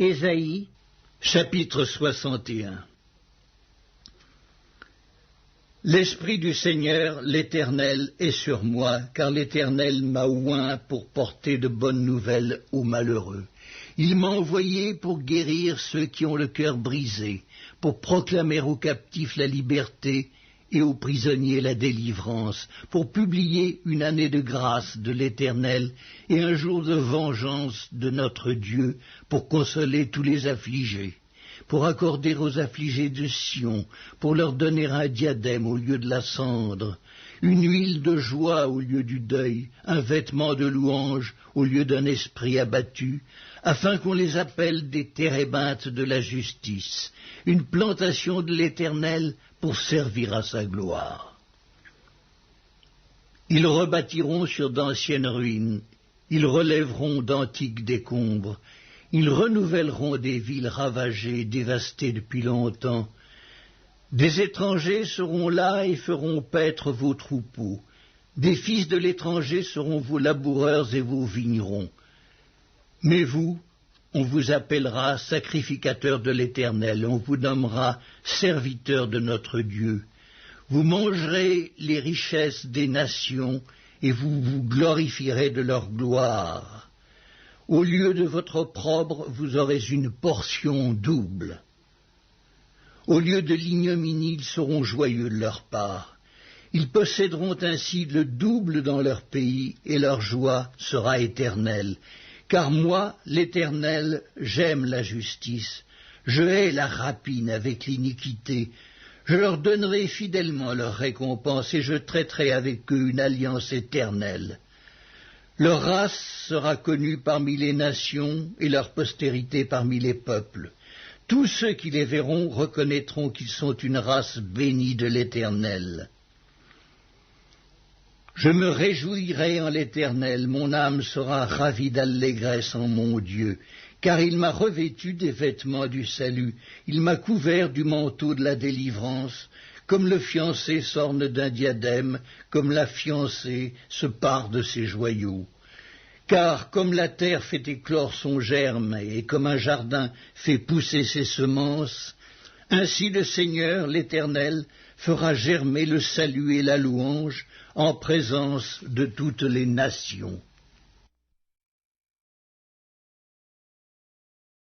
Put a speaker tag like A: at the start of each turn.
A: Ésaïe, chapitre 61. L'Esprit du Seigneur, l'Éternel, est sur moi, car l'Éternel m'a oint pour porter de bonnes nouvelles aux malheureux. Il m'a envoyé pour guérir ceux qui ont le cœur brisé, pour proclamer aux captifs la liberté et aux prisonniers la délivrance, pour publier une année de grâce de l'Éternel et un jour de vengeance de notre Dieu, pour consoler tous les affligés, pour accorder aux affligés de Sion, pour leur donner un diadème au lieu de la cendre, une huile de joie au lieu du deuil, un vêtement de louange au lieu d'un esprit abattu, afin qu'on les appelle des térébintes de la justice, une plantation de l'Éternel pour servir à sa gloire. Ils rebâtiront sur d'anciennes ruines, ils relèveront d'antiques décombres, ils renouvelleront des villes ravagées, dévastées depuis longtemps. Des étrangers seront là et feront paître vos troupeaux. Des fils de l'étranger seront vos laboureurs et vos vignerons. Mais vous, on vous appellera sacrificateur de l'Éternel, on vous nommera serviteur de notre Dieu. Vous mangerez les richesses des nations et vous vous glorifierez de leur gloire. Au lieu de votre opprobre, vous aurez une portion double. Au lieu de l'ignominie, ils seront joyeux de leur part. Ils posséderont ainsi le double dans leur pays, et leur joie sera éternelle. Car moi, l'Éternel, j'aime la justice. Je hais la rapine avec l'iniquité. Je leur donnerai fidèlement leur récompense, et je traiterai avec eux une alliance éternelle. Leur race sera connue parmi les nations et leur postérité parmi les peuples. Tous ceux qui les verront reconnaîtront qu'ils sont une race bénie de l'Éternel. Je me réjouirai en l'Éternel, mon âme sera ravie d'allégresse en mon Dieu, car il m'a revêtu des vêtements du salut, il m'a couvert du manteau de la délivrance, comme le fiancé s'orne d'un diadème, comme la fiancée se pare de ses joyaux. Car comme la terre fait éclore son germe et comme un jardin fait pousser ses semences, ainsi le Seigneur, l'Éternel, fera germer le salut et la louange en présence de toutes les nations.